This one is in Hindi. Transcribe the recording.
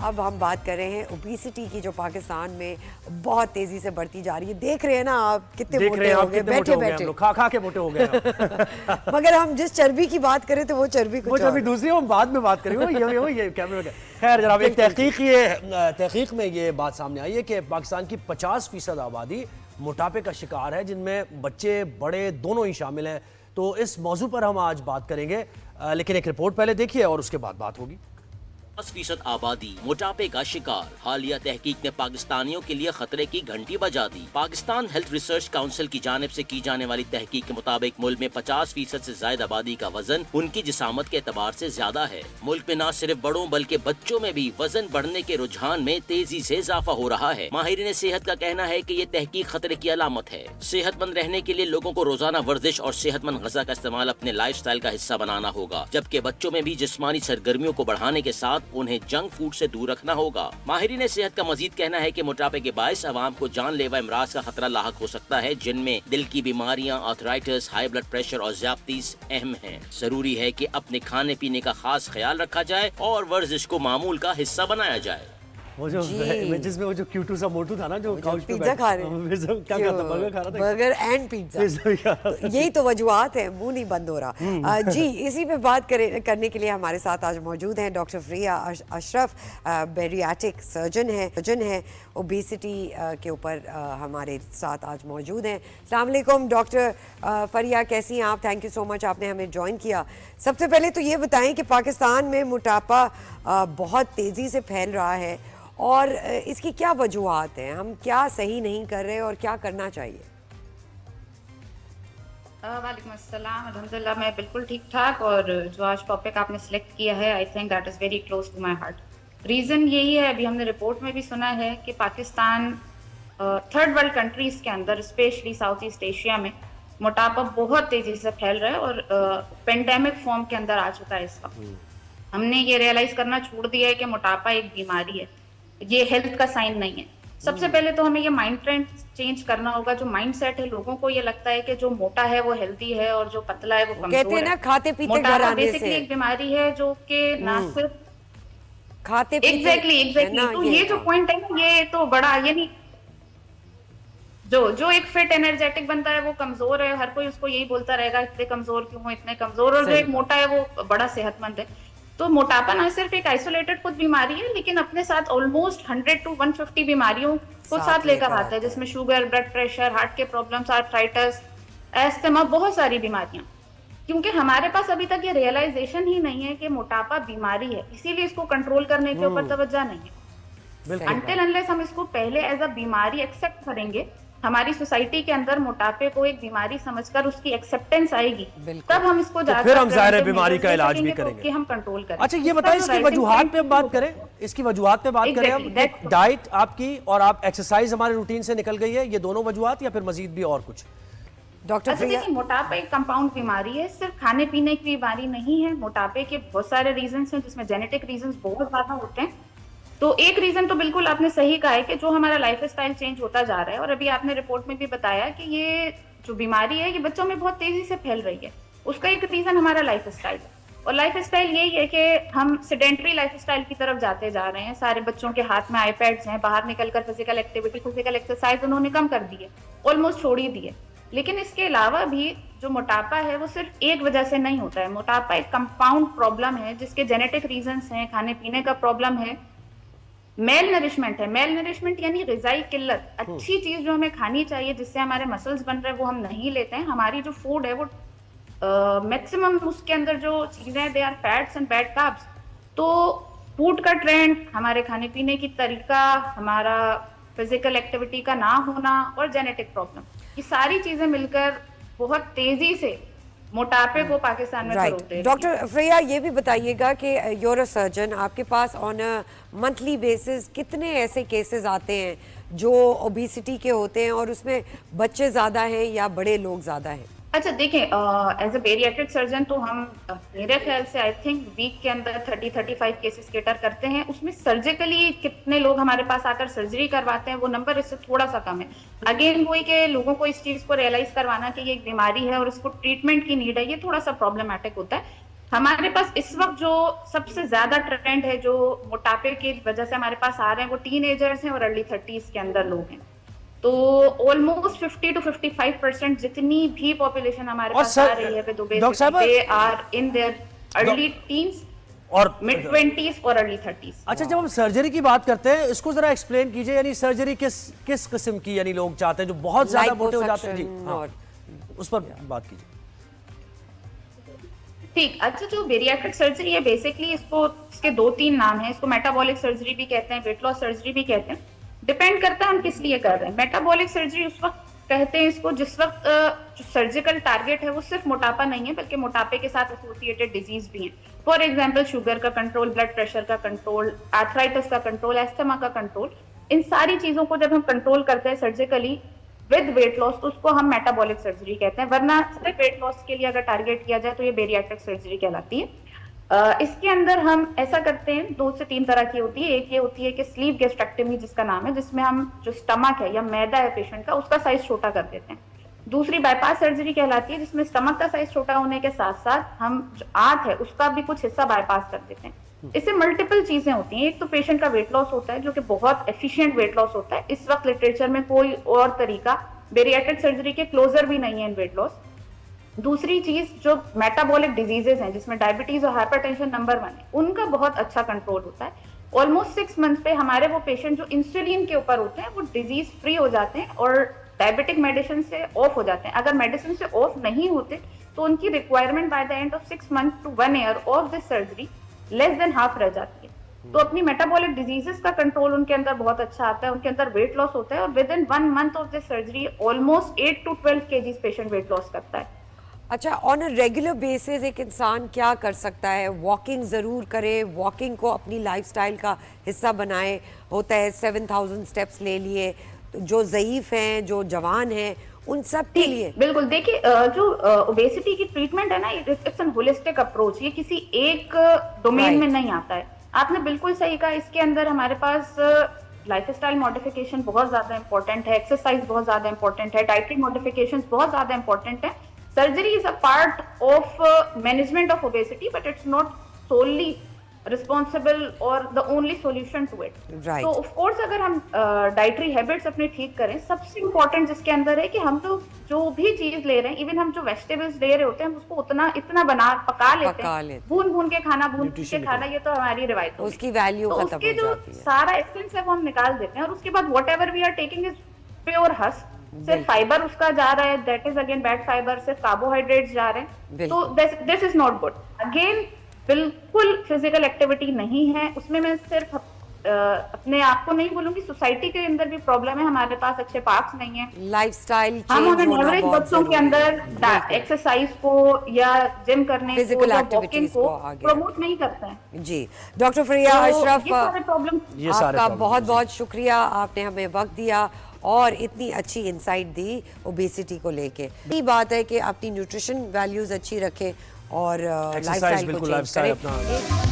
अब हम बात कर रहे हैं ओबेसिटी की, जो पाकिस्तान में बहुत तेजी से बढ़ती जा रही है। देख रहे हैं ना आप कितने मोटे हो गए, बैठे बैठे खा खा के मोटे हो गए मगर हम जिस चर्बी की बात करें तो वो चर्बी कुछ और। दूसरी हम बाद में बात करेंगे ये कैमरे में। खैर जनाब, एक तहकीक में ये बात सामने आई है कि पाकिस्तान की 50% आबादी मोटापे का शिकार है, जिनमें बच्चे बड़े दोनों ही शामिल हैं। तो इस मौजू पर हम आज बात करेंगे, लेकिन एक रिपोर्ट पहले देखिए और उसके बाद बात होगी। 50% आबादी मोटापे का शिकार। हालिया तहकीक ने पाकिस्तानियों के लिए खतरे की घंटी बजा दी। पाकिस्तान हेल्थ रिसर्च काउंसिल की जानिब से की जाने वाली तहकीक के मुताबिक मुल्क में 50% से ज्यादा आबादी का वजन उनकी जिसामत के एतबार से ज्यादा है। मुल्क में न सिर्फ बड़ों बल्कि बच्चों में भी वजन बढ़ने के रुझान में तेजी से इजाफा हो रहा है। माहिरीन सेहत का कहना है कि ये तहकीक खतरे की अलामत है। सेहतमंद रहने के लिए लोगों को रोजाना वर्जिश और सेहतमंद गज़ा का इस्तेमाल अपने लाइफस्टाइल का हिस्सा बनाना होगा, जबकि बच्चों में भी जिस्मानी सरगर्मियों को बढ़ाने के साथ उन्हें जंक फूड से दूर रखना होगा। माहिरीन सेहत का मजीद कहना है कि मोटापे के बायस अवाम को जानलेवा इमराज का खतरा लाहक हो सकता है, जिनमें दिल की बीमारियां, आर्थराइटिस, हाई ब्लड प्रेशर और ज़्यादतीस अहम हैं। जरूरी है कि अपने खाने पीने का खास ख्याल रखा जाए और वर्जिश को मामूल का हिस्सा बनाया जाए। वो जो इमेजेस में वो जो क्यूटू सा मोटू था ना, जो काउच पे पिज्जा खा रहे हैं, क्या था, बर्गर खा रहा था, बर्गर एंड पिज्जा। तो यही तो वजूहात है, मुंह नहीं बंद हो रहा। जी, इसी पे बात करने के लिए हमारे साथ आज मौजूद हैं doctor Freya Ashraf, bariatric surgeon है ओबेसिटी के ऊपर हमारे साथ आज मौजूद हैं। अस्सलाम वालेकुम डॉक्टर फरिया, कैसी हैं आप? थैंक यू सो मच, आपने हमें ज्वाइन किया। सबसे पहले तो ये बताएं कि पाकिस्तान में मोटापा बहुत तेज़ी से फैल रहा है और इसकी क्या वजूहात हैं, हम क्या सही नहीं कर रहे और क्या करना चाहिए? वालेकुम अस्सलाम, अल्हम्दुलिल्लाह मैं बिल्कुल ठीक ठाक। और जो आज टॉपिक आपने सिलेक्ट किया है, I think that is very close to my heart. Reason यही है, अभी हमने रिपोर्ट में भी सुना है कि पाकिस्तान थर्ड वर्ल्ड कंट्रीज़ के अंदर, स्पेशली साउथ ईस्ट एशिया में मोटापा बहुत तेज़ी से फैल रहा है और पेंडेमिक फॉर्म के अंदर आ चुका है इस वक्त। हमने ये रियलाइज़ करना छोड़ दिया है कि मोटापा एक बीमारी है, ये हेल्थ का साइन नहीं है। सबसे पहले तो हमें ये माइंड ट्रेंड चेंज करना होगा। जो माइंड सेट है, लोगों को ये लगता है कि जो मोटा है वो हेल्दी है और जो पतला है वो कमजोर है। कहते हैं ना, खाते पीते घर आने से। बेसिकली एक बीमारी है जो कि ना सिर्फ खाते पीते एग्जैक्टली तो ये जो पॉइंट है ना, ये तो बड़ा, ये नहीं, जो एक फिट एनर्जेटिक बनता है वो कमजोर है, हर कोई उसको यही बोलता रहेगा इतने कमजोर क्यों हो, इतने कमजोर। और जो एक मोटा है वो बड़ा सेहतमंद है। तो मोटापा ना सिर्फ एक आइसोलेटेड खुद बीमारी है, लेकिन अपने साथ ऑलमोस्ट 100 to 150 बीमारियों को साथ लेकर आता है, जिसमें शुगर, ब्लड प्रेशर, हार्ट के प्रॉब्लम्स, आर्थराइटिस, एस्थमा, बहुत सारी बीमारियां। क्योंकि हमारे पास अभी तक ये रियलाइजेशन ही नहीं है कि मोटापा बीमारी है, इसीलिए इसको कंट्रोल करने के ऊपर तवज्जो नहीं है। अनटिल अनलेस हम इसको पहले एज अ बीमारी एक्सेप्ट करेंगे, हमारी सोसाइटी के अंदर मोटापे को एक बीमारी समझकर उसकी एक्सेप्टेंस आएगी, तब हम इसको तो फिर हम ज़ाहिर है बीमारी का इलाज भी करेंगे, हम कंट्रोल करें। अच्छा, ये बताइए इसकी वजूहात पे बात करें, इसकी वजूहात पे बात करें अब। डाइट आपकी और आप एक्सरसाइज हमारे रूटीन से निकल गई है, ये दोनों वजूहात या फिर मजीद भी और कुछ? डॉक्टर फ्रिया, मोटापा एक कंपाउंड बीमारी है, सिर्फ खाने पीने की बीमारी नहीं है। मोटापे के बहुत सारे रीजंस हैं, जिसमें जेनेटिक रीजंस बहुत ज्यादा होते हैं। तो एक रीजन तो बिल्कुल आपने सही कहा है कि जो हमारा लाइफस्टाइल चेंज होता जा रहा है, और अभी आपने रिपोर्ट में भी बताया कि ये जो बीमारी है ये बच्चों में बहुत तेजी से फैल रही है। उसका एक रीजन हमारा लाइफस्टाइल है, और लाइफस्टाइल यही है कि हम सेडेंटरी लाइफस्टाइल की तरफ जाते जा रहे हैं। सारे बच्चों के हाथ में आईपैड्स हैं, बाहर निकलकर फिजिकल एक्टिविटी, फिजिकल एक्सरसाइज उन्होंने कम कर दी है, ऑलमोस्ट छोड़ ही दी है। लेकिन इसके अलावा भी जो मोटापा है वो सिर्फ एक वजह से नहीं होता है। मोटापा एक कंपाउंड प्रॉब्लम है, जिसके जेनेटिक रीजंस हैं, खाने पीने का प्रॉब्लम है, मेल नरिशमेंट है। मेल नरिशमेंट यानी ग़िज़ाई किल्लत। अच्छी चीज जो हमें खानी चाहिए जिससे हमारे मसल्स बन रहे हैं, वो हम नहीं लेते हैं। हमारी जो फूड है वो मैक्सिमम उसके अंदर जो चीजें, they are fats and bad carbs. तो फूड का ट्रेंड, हमारे खाने पीने की तरीका, हमारा फिजिकल एक्टिविटी का ना होना और जेनेटिक प्रॉब्लम, ये सारी चीजें मिलकर बहुत तेजी से मोटापे को पाकिस्तान में फरोगते हैं। डॉक्टर फ्रिया, ये भी बताइएगा कि यूरो सर्जन, आपके pass on a monthly basis कितने ऐसे केसेस आते हैं जो ओबेसिटी के होते हैं और उसमें बच्चे ज़्यादा हैं या बड़े लोग ज़्यादा हैं? अच्छा देखें, एज अ बेरियाट्रिक सर्जन तो हम मेरे ख्याल से आई थिंक वीक के अंदर 30-35 केसेस केटर करते हैं। उसमें सर्जिकली कितने लोग हमारे पास आकर सर्जरी करवाते हैं, वो नंबर इससे थोड़ा सा कम है। अगेन वही कि लोगों को इस चीज को रियलाइज करवाना कि ये एक बीमारी है और इसको ट्रीटमेंट की नीड है, ये थोड़ा सा प्रॉब्लमेटिक होता है। हमारे पास इस वक्त जो सबसे ज्यादा ट्रेंड है जो मोटापे की वजह से हमारे पास आ रहे हैं वो टीनेजर्स हैं और अर्ली 30s के अंदर लोग हैं। तो ऑलमोस्ट 50 to 55% जितनी भी पॉपुलेशन हमारे और पास सर, आ रही है डॉक्टर साहब, they are in their early teens और मिड 20s और अर्ली 30s। अच्छा, जब हम सर्जरी की बात करते हैं इसको जरा एक्सप्लेन कीजिए, यानी सर्जरी किस किस्म की यानी लोग चाहते हैं जो बहुत ज्यादा मोटे हो जाते हैं? जी हाँ, उस पर बात कीजिए। ठीक, अच्छा, जो बेरियाट्रिक सर्जरी है बेसिकली इसके 2-3 नाम हैं। इसको मेटाबॉलिक सर्जरी भी कहते हैं, वेट लॉस सर्जरी भी कहते हैं, डिपेंड करता है हम किस लिए कर रहे हैं। मेटाबॉलिक सर्जरी उस वक्त कहते हैं इसको जिस वक्त जो सर्जिकल टारगेट है वो सिर्फ मोटापा नहीं है बल्कि मोटापे के साथ एसोसिएटेड डिजीज भी है। फॉर एग्जांपल शुगर का कंट्रोल, ब्लड प्रेशर का कंट्रोल, आर्थराइटिस का कंट्रोल, एस्थमा का कंट्रोल, इन सारी चीजों को जब हम कंट्रोल करते हैं सर्जिकली विद वेट लॉस तो उसको हम मेटाबॉलिक सर्जरी कहते हैं। वरना सिर्फ वेट लॉस के लिए अगर टारगेट किया जाए तो ये बेरियाट्रिक सर्जरी कहलाती है। इसके अंदर हम ऐसा करते हैं, 2 से 3 तरह की होती है। एक ये होती है कि स्लीव गैस्ट्रेक्टमी जिसका नाम है, जिसमें हम जो स्टमक है या मैदा है पेशेंट का उसका साइज छोटा कर देते हैं। दूसरी बाईपास सर्जरी कहलाती है जिसमें स्टमक का साइज छोटा होने के साथ साथ हम जो आंत है उसका भी कुछ हिस्सा बाईपास कर देते हैं। इससे मल्टीपल चीजें होती हैं। एक तो पेशेंट का वेट लॉस होता है जो कि बहुत एफिशिएंट वेट लॉस होता है। इस वक्त लिटरेचर में कोई और तरीका बेरियाट्रिक सर्जरी के क्लोजर भी नहीं है इन वेट लॉस। दूसरी चीज जो मेटाबॉलिक डिजीजेस हैं जिसमें डायबिटीज और हाइपरटेंशन नंबर 1 है, उनका बहुत अच्छा कंट्रोल होता है। ऑलमोस्ट 6 मंथ पे हमारे वो पेशेंट जो इंसुलिन के ऊपर होते हैं वो डिजीज फ्री हो जाते हैं और डायबिटिक मेडिसिन से ऑफ हो जाते हैं। अगर मेडिसिन से ऑफ नहीं होते तो उनकी requirement by the end of 6 month to 1 year of this surgery less than half रह जाती है। तो अपनी मेटाबॉलिक डिजीजेस का कंट्रोल उनके अंदर बहुत अच्छा आता है, उनके अंदर वेट लॉस होता है और with in 1 month of this surgery almost 8 to 12 kg patient weight loss करता है। अच्छा, ऑन अ रेगुलर बेसिस एक इंसान क्या कर सकता है? वॉकिंग ज़रूर करे, वॉकिंग को अपनी लाइफस्टाइल का हिस्सा बनाए। होता है 7000 स्टेप्स ले लिए, तो जो ज़ईफ़ हैं, जो जवान हैं, उन सब के लिए बिल्कुल। देखिए, जो ओबेसिटी की ट्रीटमेंट है ना, इट्स एन होलिस्टिक अप्रोच। ये किसी एक डोमेन में नहीं आता है। आपने बिल्कुल सही कहा। इसके अंदर हमारे पास लाइफस्टाइल मॉडिफिकेशन बहुत ज्यादा इंपॉर्टेंट है, एक्सरसाइज बहुत ज्यादा इंपॉर्टेंट है, डाइटरी मॉडिफिकेशंस बहुत ज्यादा इंपॉर्टेंट है। Surgery is a part of management of obesity, but it's not solely responsible or the only solution to it. Right. So of course अगर हम dietary habits अपने ठीक करें, सबसे important जिसके अंदर है कि हम लोग जो भी चीज ले रहे हैं, इवन हम जो वेजिटेबल्स ले रहे होते हैं उसको इतना पका लेते हैं, भून के खाना, भून के खाना, ये तो हमारी रिवायत है। उसकी वैल्यू खत्म हो जाती है। सारा एसेंस है वो हम निकाल देते हैं और उसके बाद whatever we are taking is pure husk। सिर्फ फाइबर उसका जा रहा है, that is again bad fibre, सिर्फ कार्बोहाइड्रेट्स जा रहे हैं, तो this is not good. Again बिल्कुल फिजिकल एक्टिविटी नहीं है उसमें। मैं सिर्फ अपने आप को नहीं बोलूंगी, सोसाइटी के अंदर भी प्रॉब्लम है। हमारे पास अच्छे पार्क्स नहीं है, लाइफस्टाइल हम एवरेज बच्चों के अंदर एक्सरसाइज को या जिम करने फिजिकल को, एक्टिविटीज को प्रमोट नहीं करते हैं। जी, डॉक्टर फ्रिया अशरफ, आपका बहुत बहुत शुक्रिया, आपने हमें वक्त दिया और इतनी अच्छी इंसाइट दी ओबेसिटी को लेके। ये बात है कि अपनी न्यूट्रिशन वैल्यूज अच्छी रखें और लाइफस्टाइल को चेंज करें।